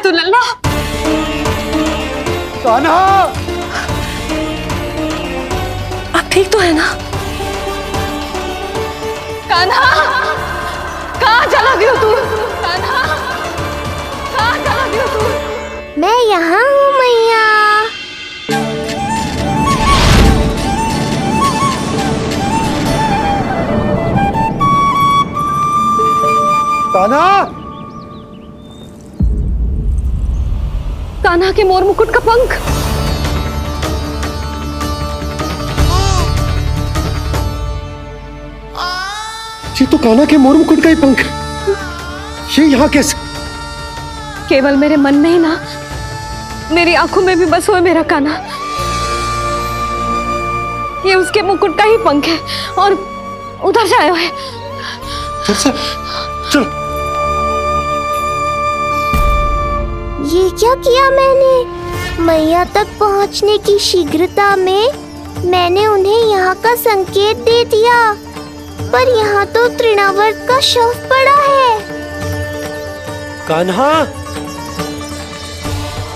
तू लल्ला? कान्हा, आप ठीक तो है ना? कान्हा, कहाँ चला गया तू? कान्हा, कहाँ चला गया तू? मैं यहाँ हूँ मैया। कान्हा, कान्हा के मोर मुकुट का पंख। ये तो कान्हा के मोर मुकुट का ही पंख। ये यहाँ कैसे? केवल मेरे मन में ही ना, मेरी आंखों में भी बस हुआ मेरा कान्हा। ये उसके मुकुट का ही पंख है और उधर से आया है। चल। ये क्या किया मैंने? मैया तक पहुंचने की शीघ्रता में मैंने उन्हें यहाँ का संकेत दे दिया, पर यहाँ तो तृणावर्त का शव पड़ा है। कान्हा,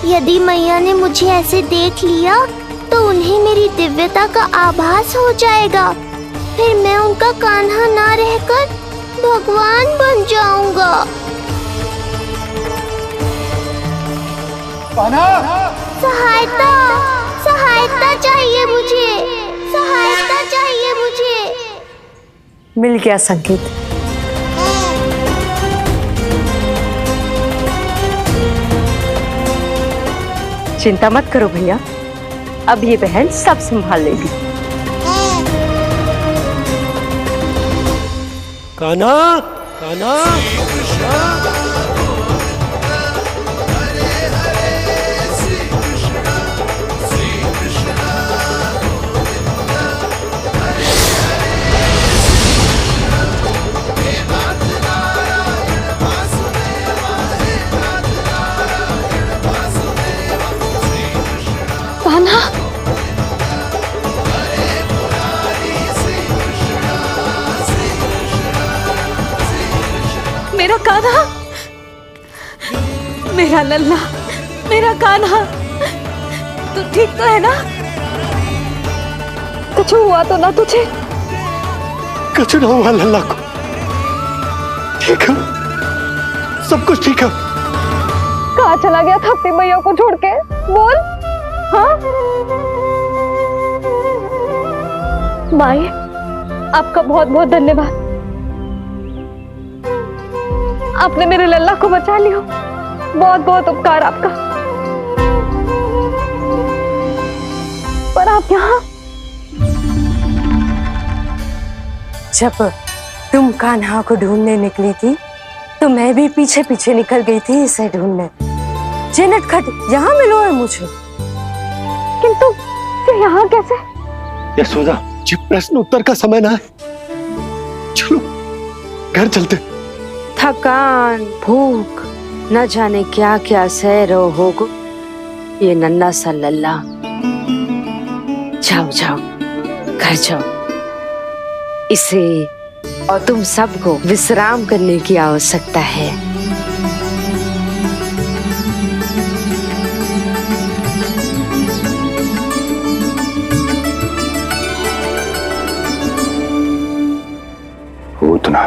यदि मैया ने मुझे ऐसे देख लिया तो उन्हें मेरी दिव्यता का आभास हो जाएगा। फिर मैं उनका कान्हा ना रहकर भगवान बन जाऊंगा। कान्हा, सहायता, सहायता चाहिए मुझे, सहायता चाहिए मुझे। मिल गया संकेत। चिंता मत करो भैया, अब ये बहन सब संभाल लेगी। कान्हा, कान्हा, कान्हा, मेरा कान्हा, मेरा लल्ला, मेरा कान्हा, तू ठीक तो है ना? कुछ हुआ तो ना तुझे? कुछ ना हुआ लल्ला को। ठीक है, सब कुछ ठीक है। कहाँ चला गया था अपनी मैया को छोड़ के? बोल। हाँ माई, आपका बहुत बहुत धन्यवाद। आपने मेरे लल्ला को बचा लिया, बहुत बहुत उपकार आपका। पर आप यहाँ? जब तुम कान्हा को ढूंढने निकली थी तो मैं भी पीछे पीछे निकल गई थी इसे ढूंढने। जे नटखट यहाँ मिलो है मुझे। किंतु ये यहाँ कैसे? यशोदा, ये प्रश्न उत्तर का समय ना है। चलो घर चलते। थकान, भूख, न जाने क्या क्या सह रहो होगो ये नन्ना सा लल्ला। जाओ जाओ, घर जाओ। इसे और तुम सबको विश्राम करने की आवश्यकता है। पूतना,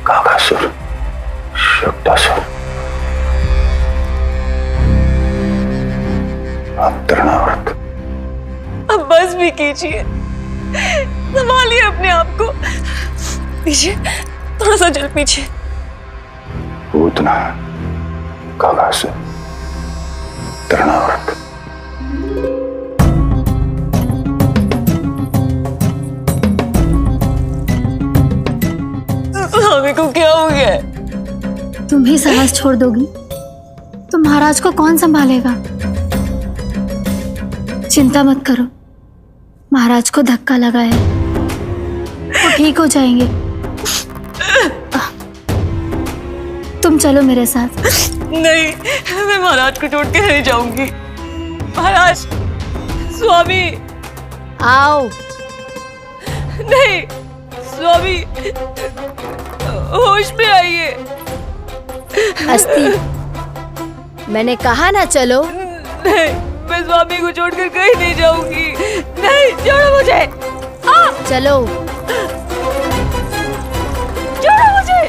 काकासुर, शक्तासुर, अब तृणावर्त। अब बस भी कीजिए, संभालिए अपने आप को। पीछे, थोड़ा सा चल पीछे। पूतना, काकासुर, तृणावर्त। स्वामी को क्या हो गया? तुम ही साहस छोड़ दोगी तो महाराज को कौन संभालेगा? चिंता मत करो, महाराज को धक्का लगा है, वो ठीक हो जाएंगे। तुम चलो मेरे साथ। नहीं, मैं महाराज को छोड़ के नहीं जाऊंगी। महाराज, स्वामी, आओ। नहीं स्वामी, होश में आइए। अस्ती, मैंने कहा ना चलो। नहीं, मैं स्वामी को छोड़कर कहीं नहीं जाऊंगी। नहीं, छोड़ो मुझे। चलो। छोड़ो मुझे।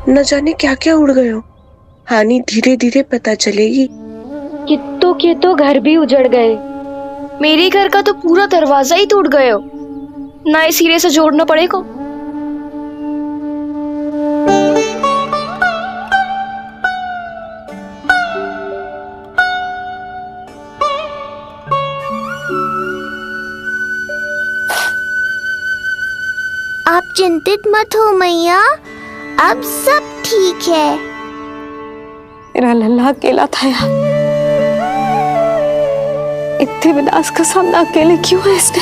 न जाने क्या क्या उड़ गए हो। हानि धीरे धीरे पता चलेगी। कित्तों के तो घर भी उजड़ गए। मेरे घर का तो पूरा दरवाजा ही टूट गए हो। नए सिरे से जोड़ना पड़ेगा। आप चिंतित मत हो मैया, अब सब ठीक है। मेरा लल्ला अकेला था यार। इतने विनाश का सामना अकेले क्यों है इसने?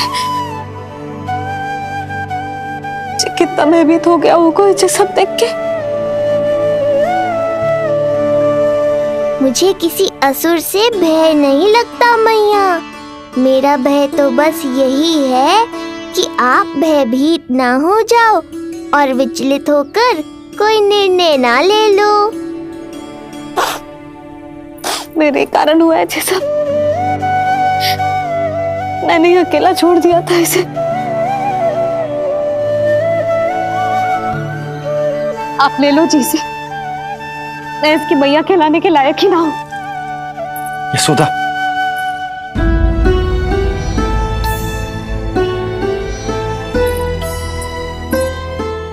कितना भयभीत हो गया होगा ये सब देख के। मुझे किसी असुर से भय नहीं लगता मैया। मेरा भय तो बस यही है कि आप भयभीत ना हो जाओ और विचलित होकर कोई निर्णय ना ले लो। मेरे कारण हुआ है ये सब। मैंने अकेला छोड़ दिया था इसे। आप ले लो जी से। मैं इसकी मैया कहलाने के लायक ही ना हूं। यशोदा,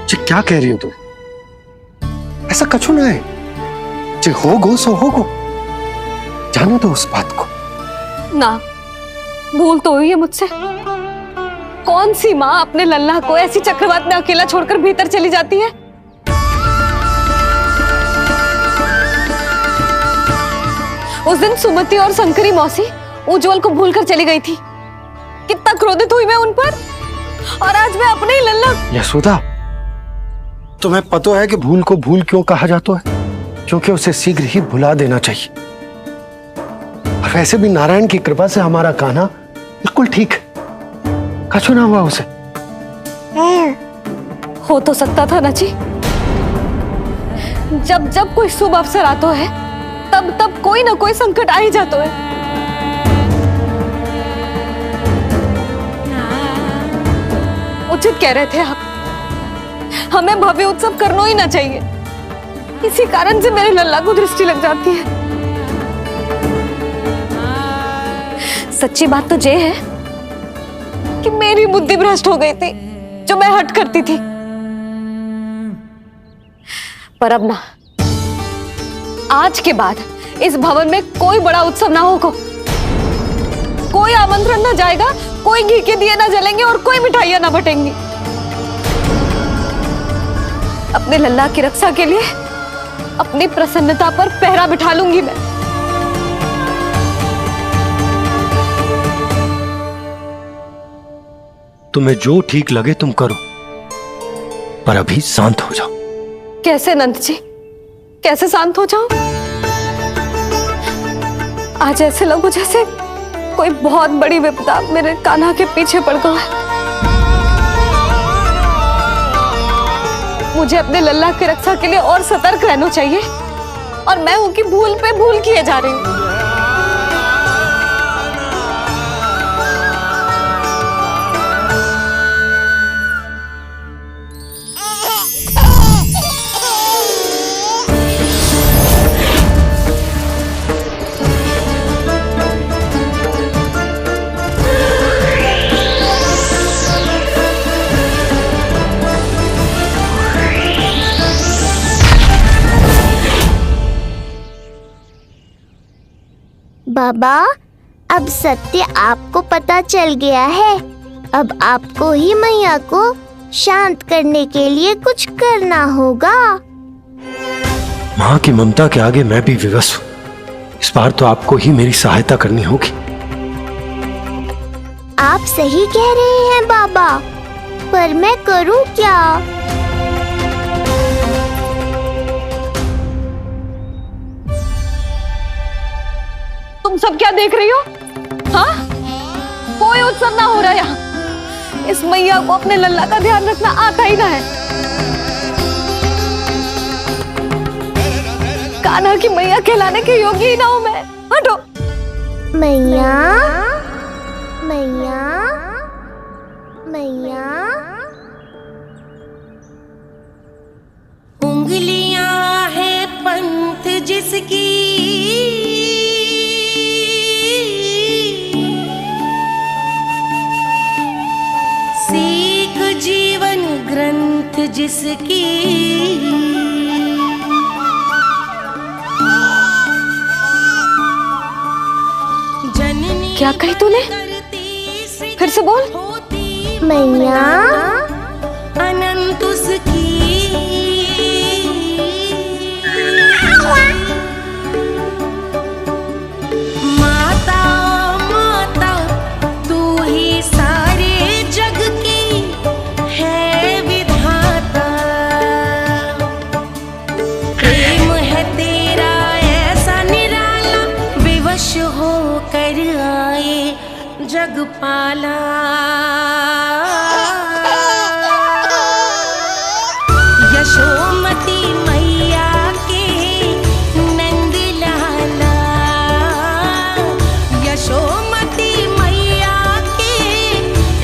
ये क्या कह रही हो तुम? ऐसा कछु ना है। जे होगो सो होगो, जाने दो उस बात को। ना, भूल तो हुई है मुझसे। कौन सी माँ अपने लल्ला को ऐसी चक्रवात में अकेला छोड़कर भीतर चली जाती है? उस दिन सुमति और शंकरी मौसी उज्जवल को भूलकर चली गई थी। कितना क्रोधित हुई मैं उन पर, और आज मैं अपने ही लल्ला। यशोदा, तुम्हें पता है कि भूल को भूल क्यों कहा जाता है? क्योंकि उसे शीघ्र ही भुला देना चाहिए। और वैसे भी नारायण की कृपा से हमारा कान्हा बिल्कुल ठीक है। कछु ना हुआ उसे। हो तो सकता था ना जी। जब जब कोई शुभ अवसर आता है तब तब कोई ना कोई संकट आ ही जाता है। उचित कह रहे थे आप, हमें भव्य उत्सव करना ही ना चाहिए। इसी कारण से मेरे लल्ला को दृष्टि लग जाती है। सच्ची बात तो ये है कि मेरी बुद्धि भ्रष्ट हो गई थी, जो मैं हट करती थी। पर अब ना, आज के बाद इस भवन में कोई बड़ा उत्सव ना होगा। कोई आमंत्रण ना जाएगा, कोई घी के दिए ना जलेंगे और कोई मिठाइयां ना बटेंगी। अपने लल्ला की रक्षा के लिए अपनी प्रसन्नता पर पहरा बिठा लूंगी मैं। तुम्हें जो ठीक लगे तुम करो, पर अभी शांत हो जाओ। कैसे नंद जी, कैसे शांत हो जाऊं? आज ऐसे लगो जैसे कोई बहुत बड़ी विपदा मेरे कान्हा के पीछे पड़ गया है। मुझे अपने लल्ला की रक्षा के लिए और सतर्क रहना चाहिए, और मैं उनकी भूल पे भूल किए जा रही हूं। बाबा, अब सत्य आपको पता चल गया है। अब आपको ही मैया को शांत करने के लिए कुछ करना होगा। माँ की ममता के आगे मैं भी विवश हूँ। इस बार तो आपको ही मेरी सहायता करनी होगी। आप सही कह रहे हैं बाबा, पर मैं करूं क्या? तुम सब क्या देख रही हो? हाँ, कोई उत्सव ना हो रहा यहाँ। इस मैया को अपने लल्ला का ध्यान रखना आता ही ना है। कान्हा की मैया कहलाने के योग्य ही ना हूं मैं। हटो। मैया मैया मैया। उंगलियां है पंथ जिसकी, सीख जीवन ग्रंथ जिसकी, क्या कही तूने? फिर से बोल। मैया अनंत उसकी, माता माता तू ही सारे जग की है विधाता। प्रेम है तेरा ऐसा निराला, विवश होकर आए जगपाला। यशोमती मैया के नंद लाला, यशोमती मैया के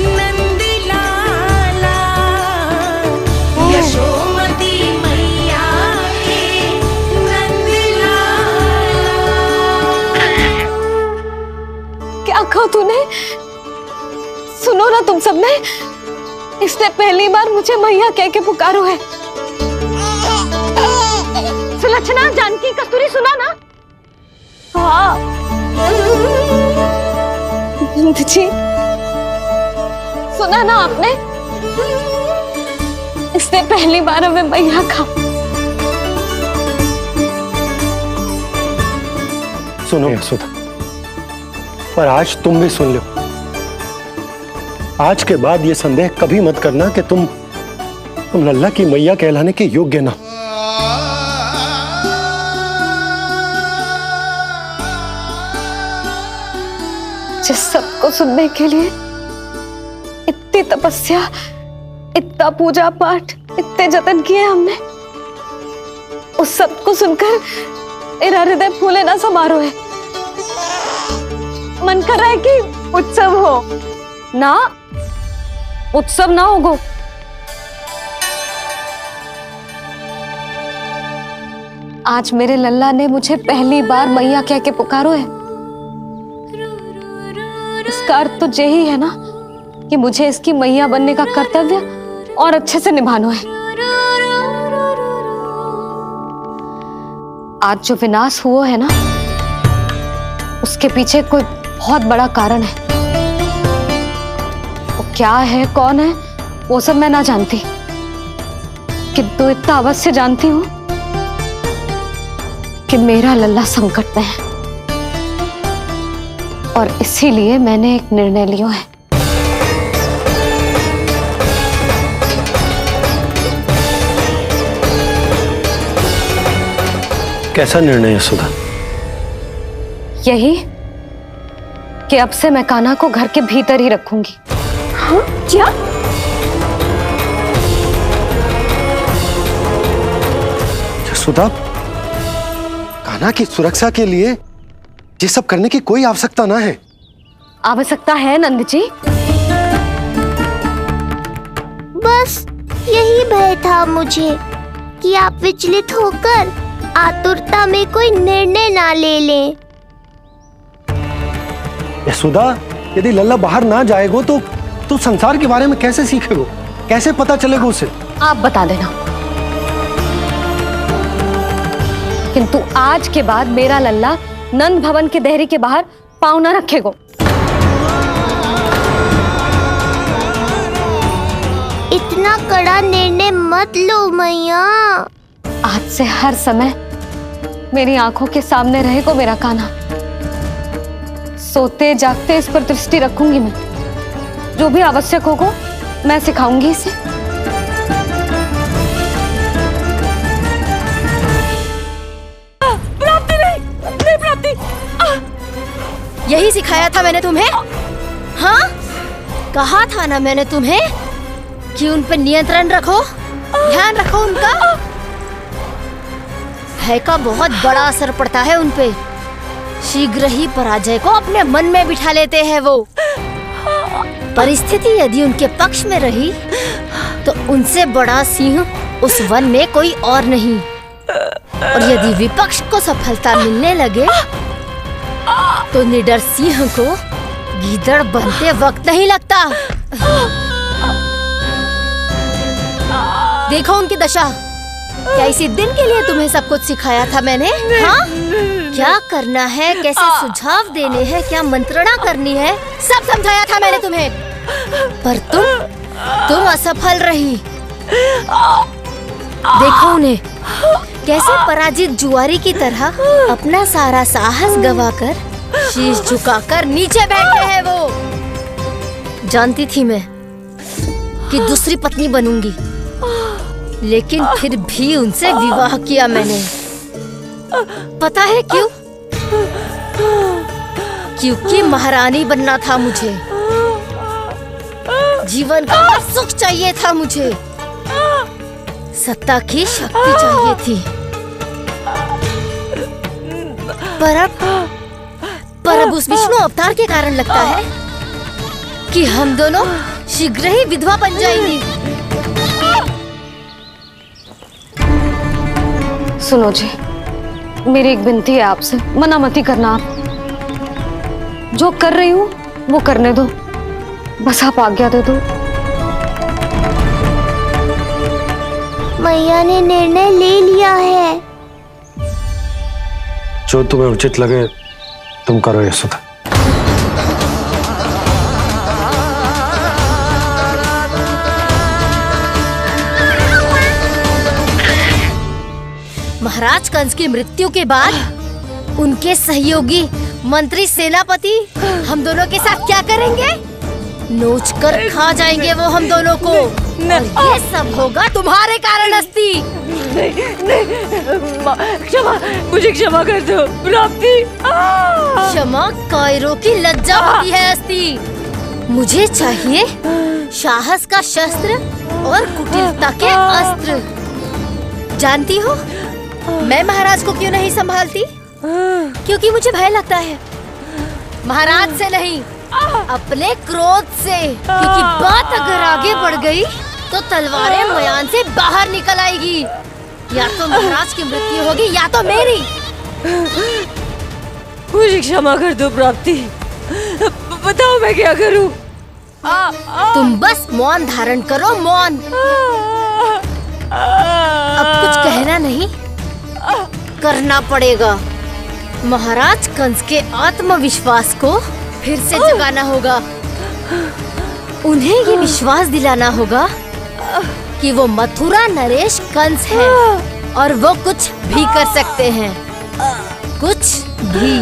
नंद लाला, यशोमती मैया के नंद लाला। क्या कहा तूने? सुनो ना तुम सबने, इसने पहली बार मुझे मैया कह के पुकारो है। सुलक्षणा, जानकी, कस्तूरी, सुना ना? हाँ जी, सुना ना आपने? इसने पहली बार हमें मैया कहा। सुनो यशोदा, पर आज तुम भी सुन लो। आज के बाद ये संदेह कभी मत करना कि तुम लल्ला की मैया कहलाने के योग्य ना। जिस सबको सुनने के लिए इतनी तपस्या, इतना पूजा पाठ, इतने जतन किए हमने, उस सब को सुनकर मेरा हृदय फूले ना समारोह है। मन कर रहा है कि उत्सव हो ना, उत्सव ना होगो। आज मेरे लल्ला ने मुझे पहली बार मैया कह के पुकारो है। इसका अर्थ तो यही है ना कि मुझे इसकी मैया बनने का कर्तव्य और अच्छे से निभाना है। आज जो विनाश हुआ है ना, उसके पीछे कोई बहुत बड़ा कारण है। वो क्या है, कौन है, वो सब मैं ना जानती, किंतु इतना अवश्य जानती हूं कि मेरा लल्ला संकट में है, और इसीलिए मैंने एक निर्णय लिया है। कैसा निर्णय यशोदा? यही कि अब से मैं कान्हा को घर के भीतर ही रखूंगी। हाँ? क्या? यशोदा, कान्हा की सुरक्षा के लिए ये सब करने की कोई आवश्यकता ना है। आवश्यकता है नंद जी। बस यही भय था मुझे कि आप विचलित होकर आतुरता में कोई निर्णय ना ले लें। यशोदा, यदि लल्ला बाहर ना जाएगो तो संसार के बारे में कैसे सीखेगो, कैसे पता चलेगा उसे? आप बता देना। किंतु आज के बाद मेरा लल्ला नंद भवन के देहरी के बाहर पांव न रखेगो। इतना कड़ा निर्णय मत लो मैया। आज से हर समय मेरी आंखों के सामने रहेगा मेरा कान्हा। सोते जागते इस पर दृष्टि रखूंगी मैं। जो भी आवश्यक होगा मैं सिखाऊंगी इसे। प्राप्ति नहीं, नहीं प्राप्ति। यही सिखाया था मैंने तुम्हें? हाँ, कहा था ना मैंने तुम्हें कि उन पे नियंत्रण रखो, ध्यान रखो उनका। भय का बहुत बड़ा असर पड़ता है उन पे। शीघ्र ही पराजय को अपने मन में बिठा लेते हैं वो। परिस्थिति यदि उनके पक्ष में रही तो उनसे बड़ा सिंह उस वन में कोई और नहीं। और यदि विपक्ष को सफलता मिलने लगे तो निडर सिंह को गीदड़ बनते वक्त नहीं लगता। देखो उनकी दशा। क्या इसी दिन के लिए तुम्हें सब कुछ सिखाया था मैंने? हाँ? क्या करना है, कैसे सुझाव देने हैं, क्या मंत्रणा करनी है, सब समझाया था मैंने तुम्हें। पर तुम असफल रही। देखो उन्हें, कैसे पराजित जुआरी की तरह अपना सारा साहस गवाकर शीश झुकाकर नीचे बैठे हैं वो। जानती थी मैं कि दूसरी पत्नी बनूंगी, लेकिन फिर भी उनसे विवाह किया मैंने। पता है क्यों? क्योंकि महारानी बनना था मुझे। जीवन का हर सुख चाहिए था मुझे। सत्ता की शक्ति चाहिए थी। पर अब उस विष्णु अवतार के कारण लगता है कि हम दोनों शीघ्र ही विधवा बन जाएंगी। सुनो जी, मेरी एक विनती है आपसे, मना मत ही करना। आप जो कर रही हूँ वो करने दो, बस आप आज्ञा दे दो। मैया ने निर्णय ले लिया है। जो तुम्हें उचित लगे तुम करो यशोदा। महाराज कंस की मृत्यु के बाद उनके सहयोगी मंत्री सेनापति हम दोनों के साथ क्या करेंगे? नोच कर खा जाएंगे वो हम दोनों को। और ये सब होगा तुम्हारे कारण अस्ति। क्षमा, मुझे क्षमा कर दो प्राप्ति। क्षमा कायरों की लज्जा होती है अस्ति। मुझे चाहिए साहस का शस्त्र और कुटिलता के अस्त्र। जानती हो मैं महाराज को क्यों नहीं संभालती? क्योंकि मुझे भय लगता है। महाराज से नहीं, अपने क्रोध से। क्योंकि बात अगर आगे बढ़ गई तो तलवारें मयान से बाहर निकल आएगी। या तो महाराज की मृत्यु होगी या तो मेरी। मुझे क्षमा कर दो प्राप्ति। बताओ मैं क्या करूं? तुम बस मौन धारण करो, मौन। अब कुछ कहना नहीं, करना पड़ेगा। महाराज कंस के आत्मविश्वास को फिर से जगाना होगा। उन्हें ये विश्वास दिलाना होगा कि वो मथुरा नरेश कंस है और वो कुछ भी कर सकते हैं, कुछ भी।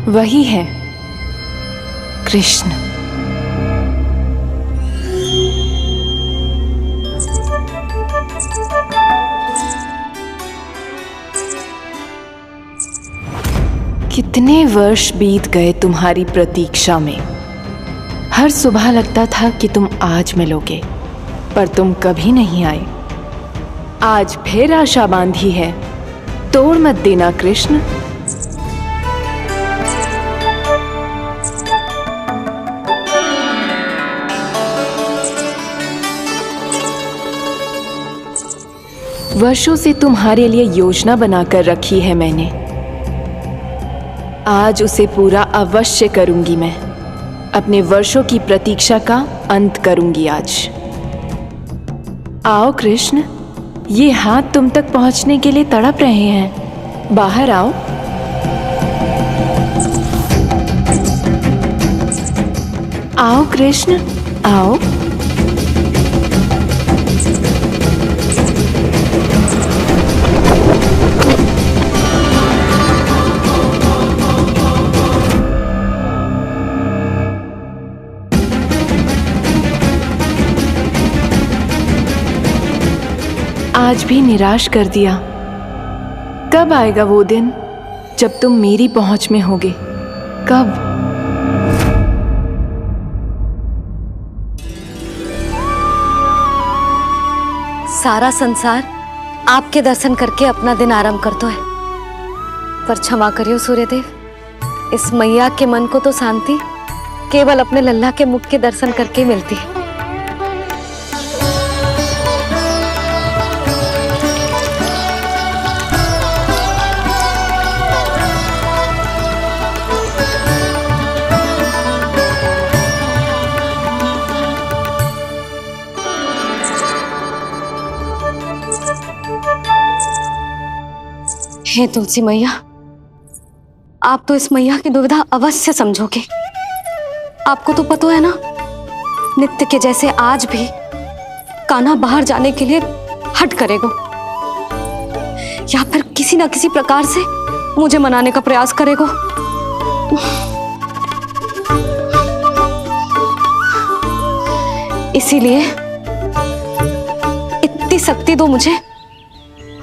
वही है कृष्ण। कितने वर्ष बीत गए तुम्हारी प्रतीक्षा में। हर सुबह लगता था कि तुम आज मिलोगे, पर तुम कभी नहीं आए। आज फिर आशा बांधी है तोड़ मत देना कृष्ण। वर्षों से तुम्हारे लिए योजना बनाकर रखी है मैंने, आज उसे पूरा अवश्य करूंगी मैं। अपने वर्षों की प्रतीक्षा का अंत करूंगी आज। आओ कृष्ण, ये हाथ तुम तक पहुंचने के लिए तड़प रहे हैं। बाहर आओ। आओ कृष्ण, आओ। आज भी निराश कर दिया। कब आएगा वो दिन जब तुम मेरी पहुंच में होगे? कब? सारा संसार आपके दर्शन करके अपना दिन आरंभ करता है, पर क्षमा करियो सूर्यदेव, इस मैया के मन को तो शांति केवल अपने लल्ला के मुख के दर्शन करके ही मिलती है। हे तुलसी मैया, आप तो इस मैया की दुविधा अवश्य समझोगे। आपको तो पता है ना, नित्य के जैसे आज भी कान्हा बाहर जाने के लिए हट करेगा, या फिर किसी ना किसी प्रकार से मुझे मनाने का प्रयास करेगा। इसीलिए इतनी शक्ति दो मुझे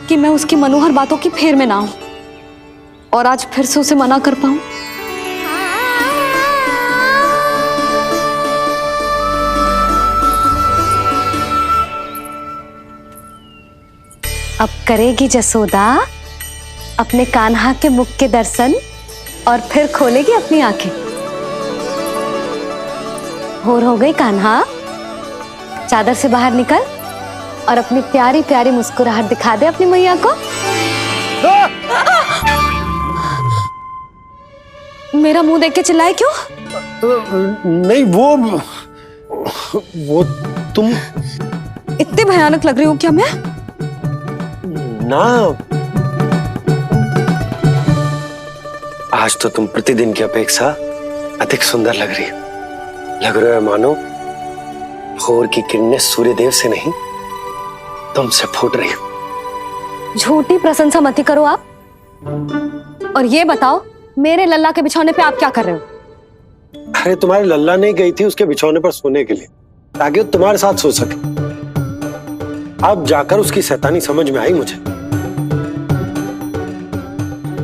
कि मैं उसकी मनोहर बातों की फेर में ना आऊं और आज फिर से उसे मना कर पाऊं। अब करेगी जसोदा अपने कान्हा के मुख के दर्शन और फिर खोलेगी अपनी आंखें। होर हो गई कान्हा, चादर से बाहर निकल और अपनी प्यारी प्यारी मुस्कुराहट दिखा दे अपनी मैया को। मेरा मुंह देख के चिल्लाए क्यों? नहीं, वो तुम इतनी भयानक लग रही हूँ क्या मैं? ना, आज तो तुम प्रतिदिन की अपेक्षा अधिक सुंदर लग रही हो। लग रहा है मानो भोर की किरणें सूर्यदेव से नहीं तुमसे फूट रही हो। झूठी प्रशंसा मत ही करो आप। और ये बताओ, मेरे लल्ला के बिछौने पे आप क्या कर रहे हो? अरे तुम्हारे लल्ला नहीं गई थी उसके बिछौने पर सोने के लिए, ताकि वो तुम्हारे साथ सो सके। अब जाकर उसकी शैतानी समझ में आई मुझे,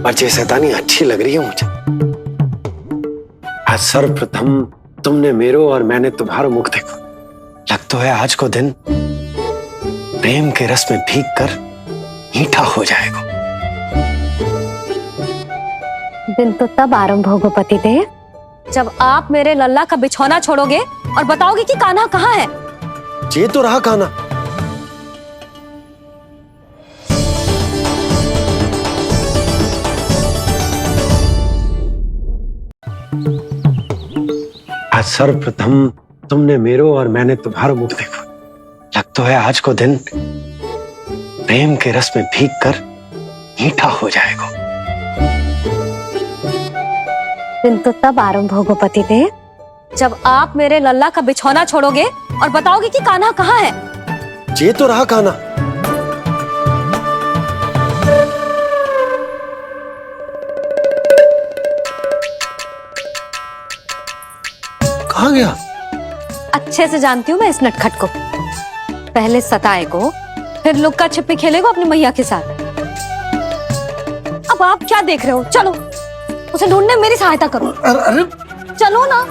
और ये शैतानी अच्छी लग रही है मुझे। आज सर्वप्रथम तुमने मेरो और मैंने तुम्हारा मुख देखो। लगता है आज को दिन प्रेम के रस में भीग कर मीठा हो जाएगा। दिन तो तब आरंभ होगा पतिदेव, जब आप मेरे लल्ला का बिछौना छोड़ोगे और बताओगे कि कान्हा कहाँ है। ये तो रहा कान्हा। आज सर्वप्रथम तुमने मेरो और मैंने तुम्हारा मुख देखो। लगता है आज को दिन प्रेम के रस में भीग कर मीठा हो जाएगा। दिन तो तब आरंभ होगा पतिदेव, जब आप मेरे लल्ला का बिछौना छोड़ोगे और बताओगे कि कान्हा कहाँ है। ये तो रहा कान्हा। कहाँ गया? अच्छे से जानती हूँ मैं इस नटखट को। पहले सताएगो, फिर लुक्का छिपी खेलेगो अपनी मैया के साथ। अब आप क्या देख रहे हो? चलो उसे ढूंढने में मेरी सहायता करो। अरे चलो ना।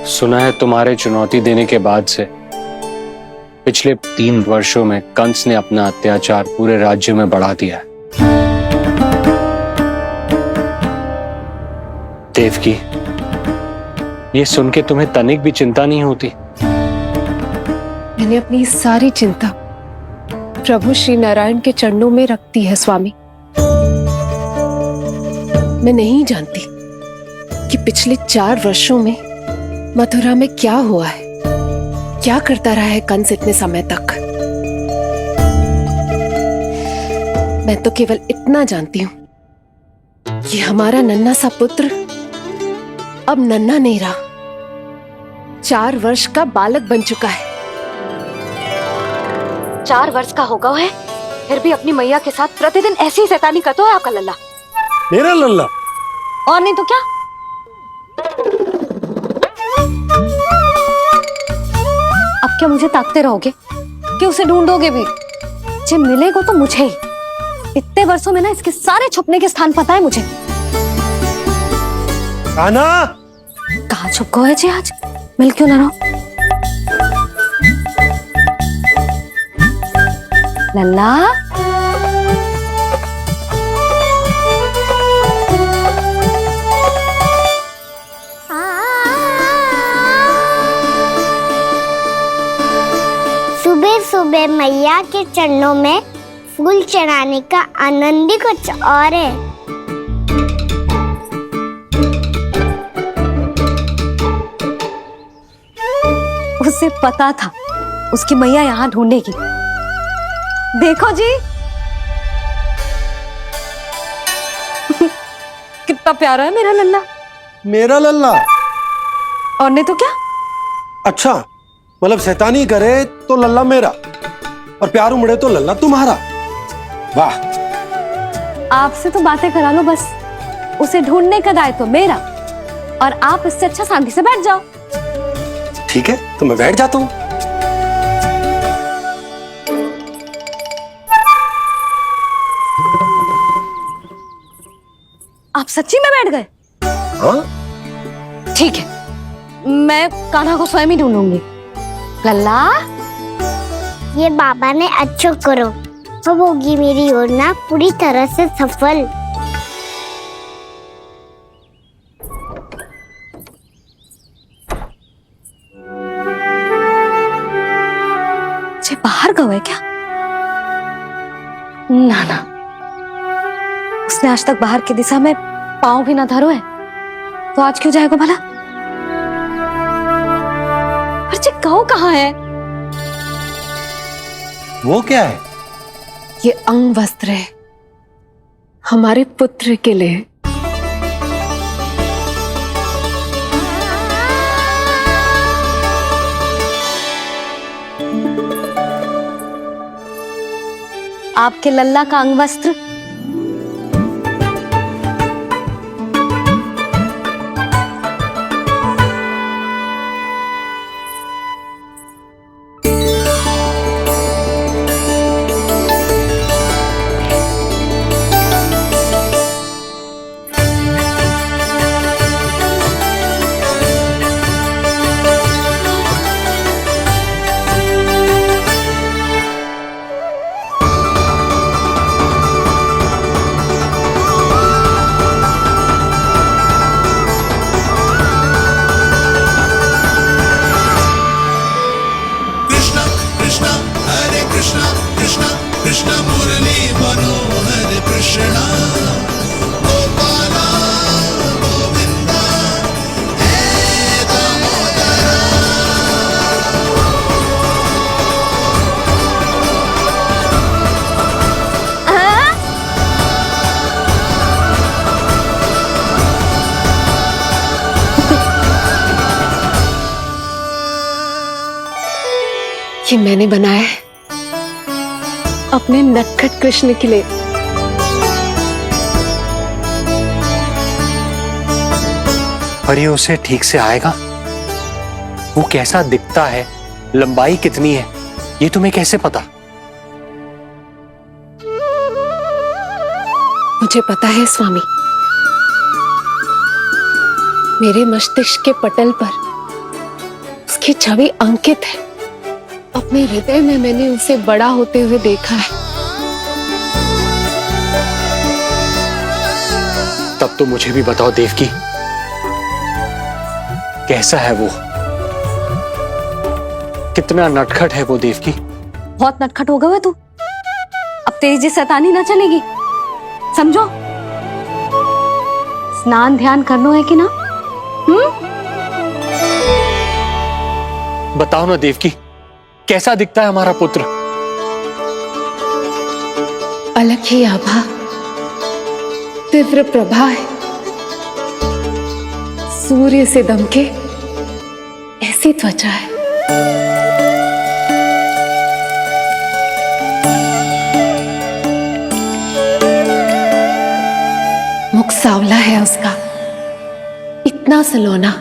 सुना है तुम्हारे चुनौती देने के बाद से पिछले 3 वर्षों में कंस ने अपना अत्याचार पूरे राज्य में बढ़ा दिया है। देवकी, ये सुन के तुम्हें तनिक भी चिंता नहीं होती? मैंने अपनी सारी चिंता प्रभु श्री नारायण के चरणों में रख दी है स्वामी। मैं नहीं जानती कि पिछले 4 वर्षों में मथुरा में क्या हुआ है, क्या करता रहा है कंस इतने समय तक। मैं तो केवल इतना जानती हूं कि हमारा नन्हा सा पुत्र अब नन्हा नहीं रहा, 4 वर्ष का बालक बन चुका है। 4 वर्ष का होगा है, फिर भी अपनी मैया के साथ प्रतिदिन ऐसी ही शैतानी करता है आपका लल्ला। मेरा लल्ला? और नहीं तो क्या। अब क्या मुझे ताकते रहोगे कि उसे ढूंढोगे भी? जब मिलेगा तो मुझे ही। इतने वर्षों में ना इसके सारे छुपने के स्थान पता है मुझे। कान्हा, कहाँ छुप गए जी आज? मिल क्यों ना रहो? लल्ला, सुबह सुबह मैया के चरणों में फूल चढ़ाने का आनंद ही कुछ और है। उसे पता था उसकी मैया यहाँ ढूंढेगी। देखो जी कितना प्यारा है मेरा लल्ला। मेरा लल्ला? और नहीं तो क्या। अच्छा, मतलब शैतानी करे तो लल्ला मेरा और प्यार उमड़े तो लल्ला तुम्हारा। वाह। आपसे तो बातें करा लो बस, उसे ढूंढने का दायित्व मेरा, और आप इससे अच्छा शांति से बैठ जाओ। ठीक है, तो मैं बैठ जाता हूँ। आप सच्ची में बैठ गए? हाँ? ठीक है, मैं कान्हा को स्वयं ही ढूंढूंगी। लल्ला, ये बाबा ने अच्छा करो, अब होगी मेरी योजना पूरी तरह से सफल। जे बाहर गए क्या? ना ना, उसने आज तक बाहर की दिशा में पांव भी ना धरो है, तो आज क्यों जाएगा भला? पर जे कहो कहाँ है? वो क्या है? ये अंग वस्त्र है हमारे पुत्र के लिए। आपके लल्ला का अंग वस्त्र। ये मैंने बनाया है अपने नटखट कृष्ण के लिए। पर ये उसे ठीक से आएगा? वो कैसा दिखता है, लंबाई कितनी है, ये तुम्हें कैसे पता? मुझे पता है स्वामी, मेरे मस्तिष्क के पटल पर उसकी छवि अंकित है। अपने हृदय में मैंने उसे बड़ा होते हुए देखा है। तब तो मुझे भी बताओ देवकी, कैसा है वो? कितना नटखट है वो देवकी? बहुत नटखट हो गए तू। अब तेरी जी शैतानी ना चलेगी, समझो। स्नान ध्यान करना है कि ना? बताओ ना देवकी, कैसा दिखता है हमारा पुत्र? अलग ही आभा, तीव्र प्रभा है, सूर्य से दमके ऐसी त्वचा है। मुख सांवला है उसका, इतना सलोना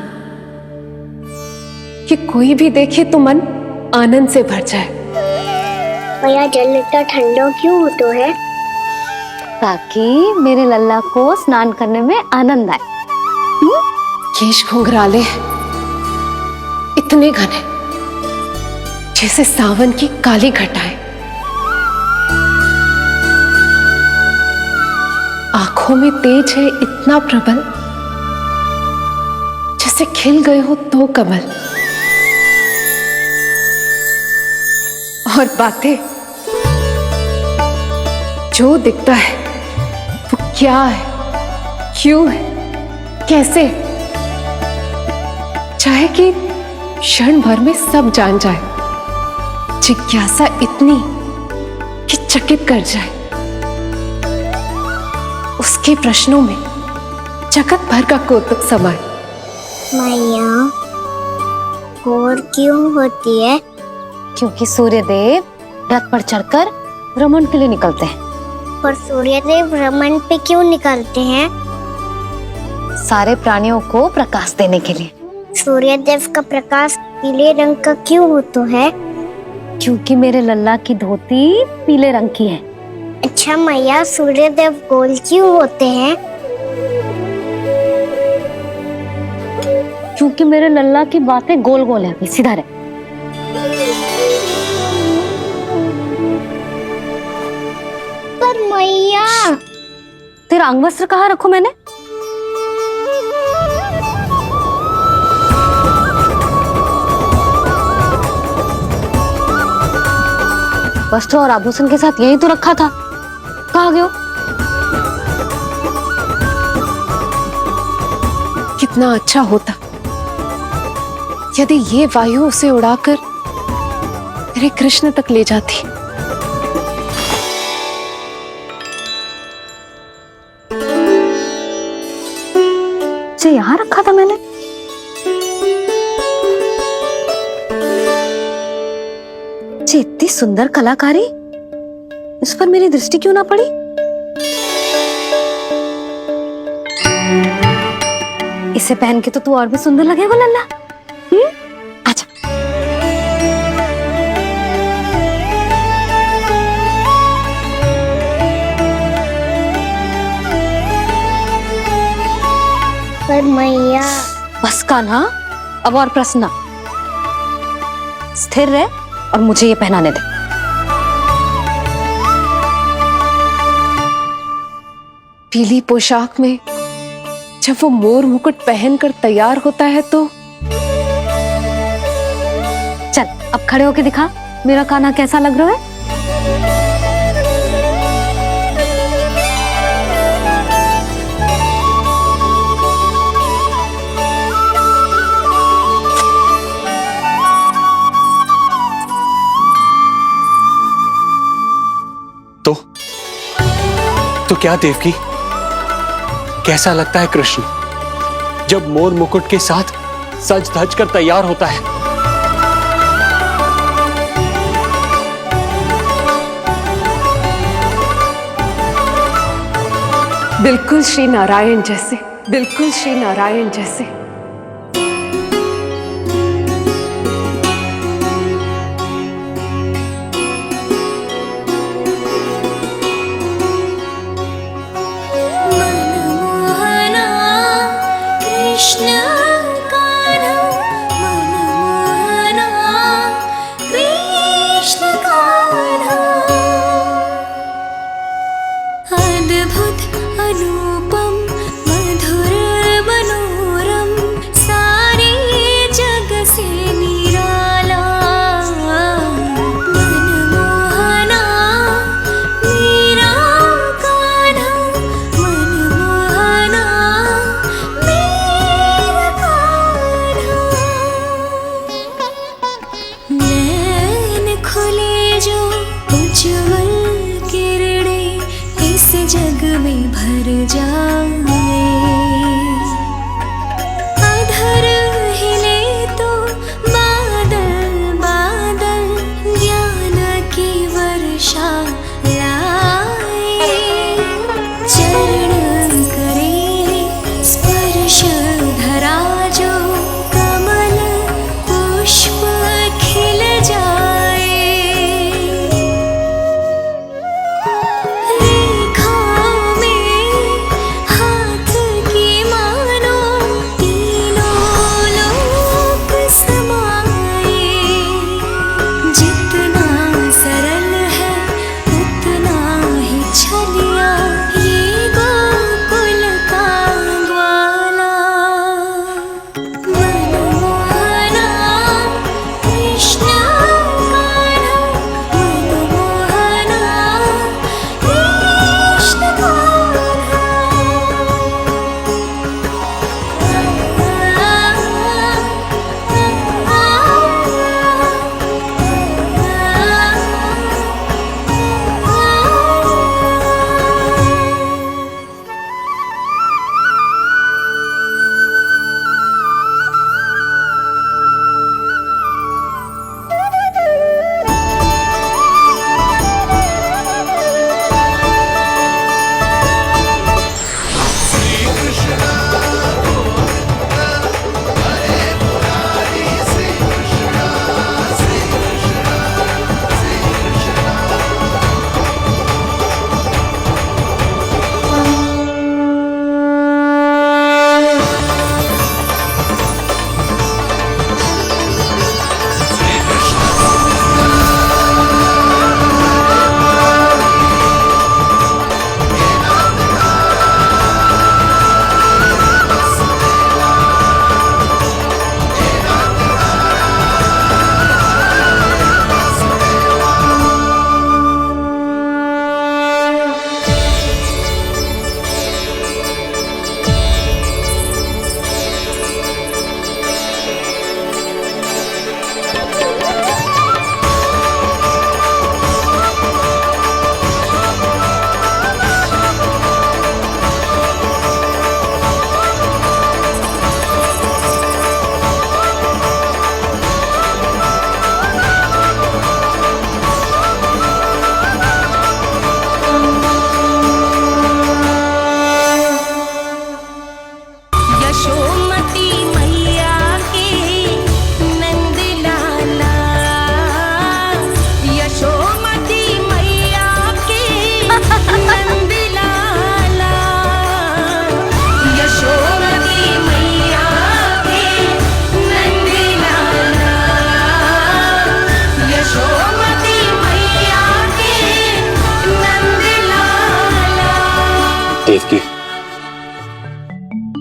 कि कोई भी देखे तो मन आनंद से भर जाए। मैया जल इतना ठंडा क्यों होता है? ताकि मेरे लल्ला को स्नान करने में आनंद आए। केश घुंघराले इतने घने जैसे सावन की काली घटाएं, आंखों में तेज है इतना प्रबल जैसे खिल गए हो दो कमल। और बातें, जो दिखता है वो क्या है, क्यों है, कैसे, चाहे कि क्षण भर में सब जान जाए। जिज्ञासा इतनी कि चकित कर जाए। उसके प्रश्नों में जगत भर का कौतुक समाए। मैया घोर क्यों होती है? क्योंकि सूर्यदेव रथ पर चढ़कर भ्रमण के लिए निकलते हैं। पर सूर्यदेव भ्रमण पे क्यों निकलते हैं? सारे प्राणियों को प्रकाश देने के लिए। सूर्यदेव का प्रकाश पीले रंग का क्यों होता है? क्योंकि मेरे लल्ला की धोती पीले रंग की है। अच्छा मैया, सूर्यदेव गोल क्यों होते हैं? क्योंकि मेरे लल्ला की बातें गोल गोल है, सीधा रहे। पर मैया, तेरा अंगवस्त्र कहाँ रखो मैंने? वस्त्र और आभूषण के साथ यही तो रखा था, कहाँ गए हो? कितना अच्छा होता यदि ये वायु उसे उड़ाकर तेरे कृष्ण तक ले जाती। इसे यहाँ रखा था मैंने। इतनी सुंदर कलाकारी, इस पर मेरी दृष्टि क्यों ना पड़ी? इसे पहन के तो तू और भी सुंदर लगेगा लल्ला। आजा। पर मैया। बस का ना, अब और प्रश्न। स्थिर रह और मुझे ये पहनाने दे। पीली पोशाक में जब वो मोर मुकुट पहनकर तैयार होता है तो चल अब खड़े होके दिखा मेरा कान्हा कैसा लग रहा है। तो क्या देवकी, कैसा लगता है कृष्ण जब मोर मुकुट के साथ सज धज कर तैयार होता है? बिल्कुल श्री नारायण जैसे, बिल्कुल श्री नारायण जैसे। कृष्ण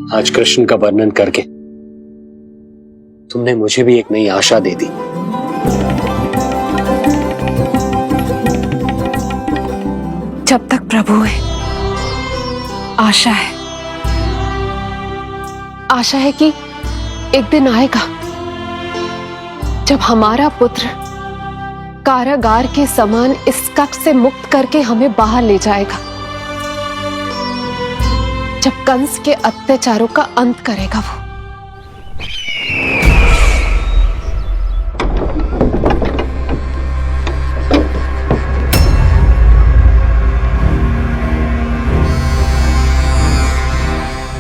आज कृष्ण का वर्णन करके तुमने मुझे भी एक नई आशा दे दी। जब तक प्रभु है, आशा है। आशा है कि एक दिन आएगा जब हमारा पुत्र कारागार के समान इस कक्ष से मुक्त करके हमें बाहर ले जाएगा, जब कंस के अत्याचारों का अंत करेगा वो।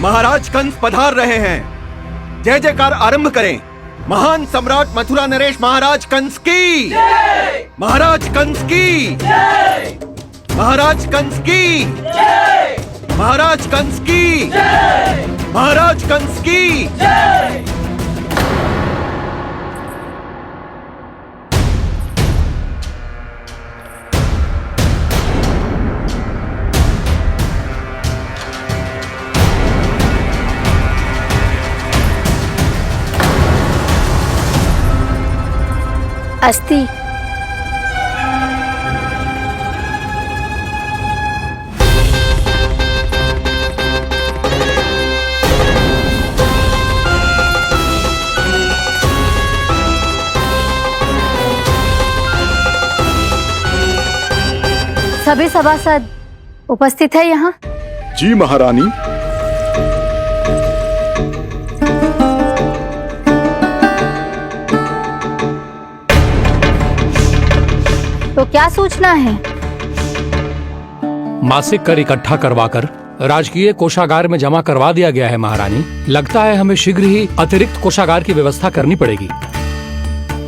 महाराज कंस पधार रहे हैं। जय जयकार आरंभ करें। महान सम्राट मथुरा नरेश महाराज कंस की, महाराज कंस की, महाराज कंस की, महाराज कंस की, महाराज कंस की। अस्ति। सभी सभासद उपस्थित है यहाँ? जी महारानी। तो क्या सूचना है? मासिक कर इकट्ठा करवाकर राजकीय कोषागार में जमा करवा दिया गया है महारानी। लगता है हमें शीघ्र ही अतिरिक्त कोषागार की व्यवस्था करनी पड़ेगी।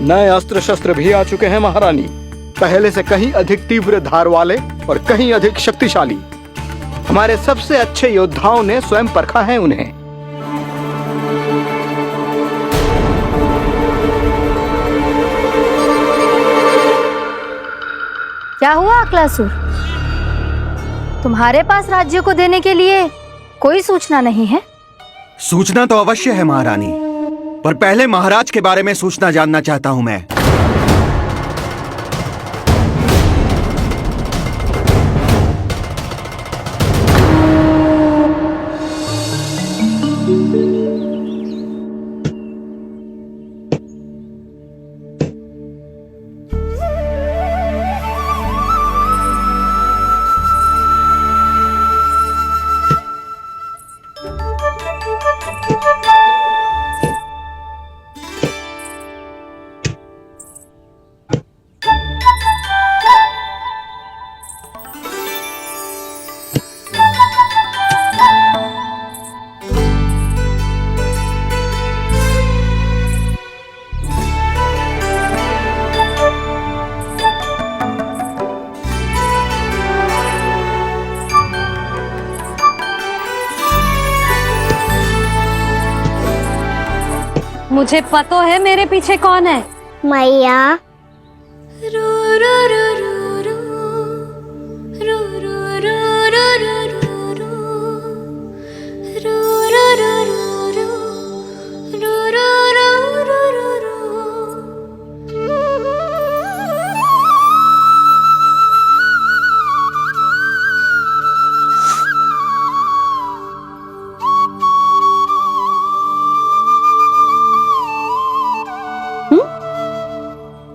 नए अस्त्र शस्त्र भी आ चुके हैं महारानी, पहले से कहीं अधिक तीव्र धार वाले और कहीं अधिक शक्तिशाली। हमारे सबसे अच्छे योद्धाओं ने स्वयं परखा है उन्हें। क्या हुआ अक्लासुर? तुम्हारे पास राज्य को देने के लिए कोई सूचना नहीं है? सूचना तो अवश्य है महारानी, पर पहले महाराज के बारे में सूचना जानना चाहता हूं मैं। मुझे पता है मेरे पीछे कौन है। मैया।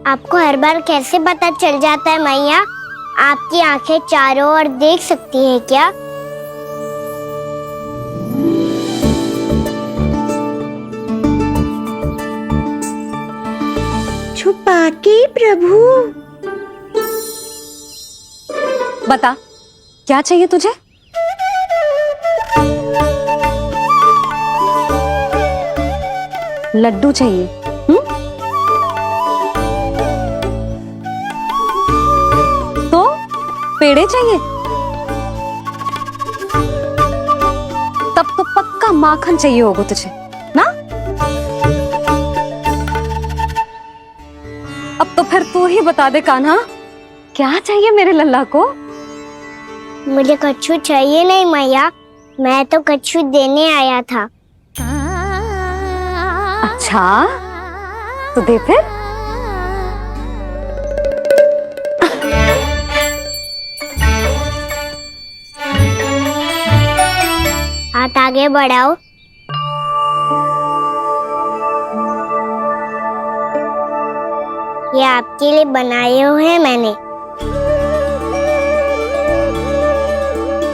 आपको हर बार कैसे पता चल जाता है मैया? आपकी आंखें चारों ओर देख सकती हैं क्या? छुपा के प्रभु। बता, क्या चाहिए तुझे? लड्डू चाहिए? तो पेड़े चाहिए? तब तो पक्का माखन चाहिए होगा तुझे ना? अब तो फिर तू ही बता दे कान्हा, क्या चाहिए मेरे लल्ला को? मुझे कच्छू चाहिए नहीं मैया, मैं तो कच्छू देने आया था। अच्छा तो दे फिर। हाथ आगे बढ़ाओ। ये आपके लिए बनाए हुए हैं मैंने।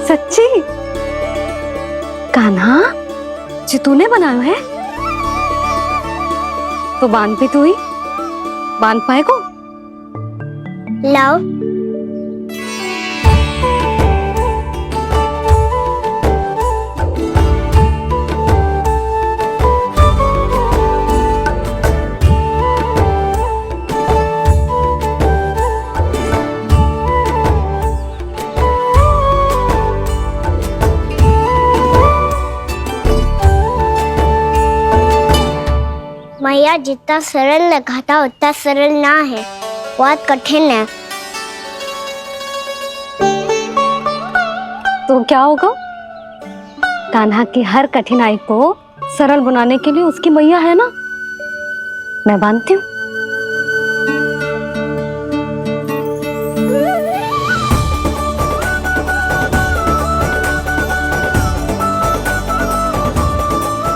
सच्ची? कान्हा जी तूने बनाया है? तो बांध भी तू ही बांध पाए को? लाओ। मैया जितना सरल लगा था उतना सरल ना है, बहुत कठिन है। तो क्या होगा? कान्हा की हर कठिनाई को सरल बनाने के लिए उसकी मैया है ना, मैं बांधती हूँ।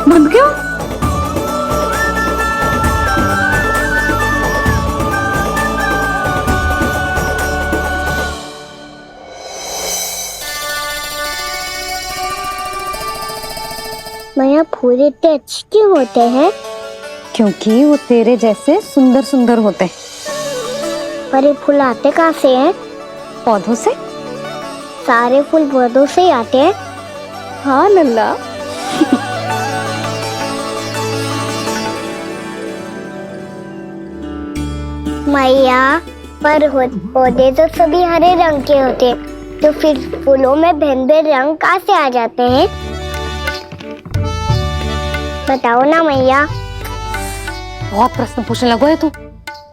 बंद क्यों? मैया फूल इतने अच्छे क्यों होते हैं? क्योंकि वो तेरे जैसे सुंदर सुंदर होते हैं। पर ये फूल आते कहाँ से हैं? पौधों से। सारे फूल पौधों से ही आते हैं? हाँ लल्ला। मैया पर पौधे तो सभी हरे रंग के होते हैं, तो फिर फूलों में भिन्न भिन्न रंग कहाँ से आ जाते हैं? बताओ ना मैया। बहुत प्रश्न पूछने लगो है तू,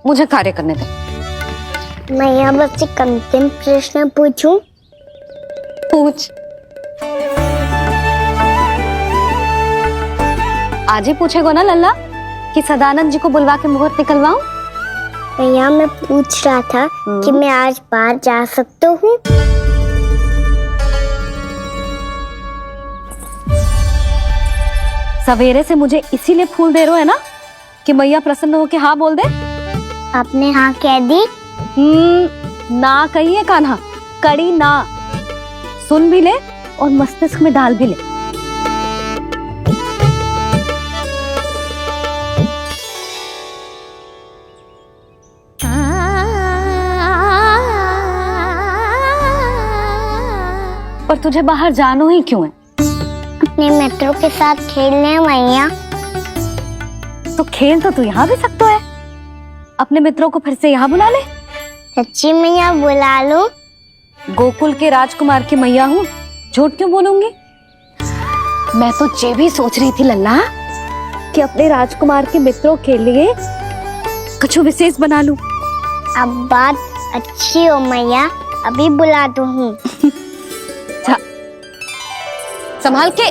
मुझे कार्य करने दे। मैया बस एक अंतिम प्रश्न पूछूं? पूछ। आज ही पूछेगो ना लल्ला कि सदानंद जी को बुलवा के मुहूर्त निकलवाऊं? मैया मैं पूछ रहा था कि मैं आज बाहर जा सकता हूँ? सवेरे से मुझे इसीलिए फूल दे रहे हो है ना कि मैया प्रसन्न हो के हाँ बोल दे। आपने हाँ कह दी? ना कहिए कान्हा, कड़ी ना। सुन भी ले और मस्तिष्क में डाल भी ले। पर तुझे बाहर जाना ही क्यों है? अपने मित्रों के साथ खेलने मैया। तो खेल तो तू यहाँ भी सकता है, अपने मित्रों को फिर से यहाँ बुला ले। सच्ची मैया बुला लो? गोकुल के राजकुमार की मैया हूँ, झूठ क्यों बोलूंगी? मैं तो ये भी सोच रही थी लल्ला कि अपने राजकुमार के मित्रों के लिए कुछ विशेष बना लूं। अब बात अच्छी हो मैया, अभी बुला दूँ। संभाल के।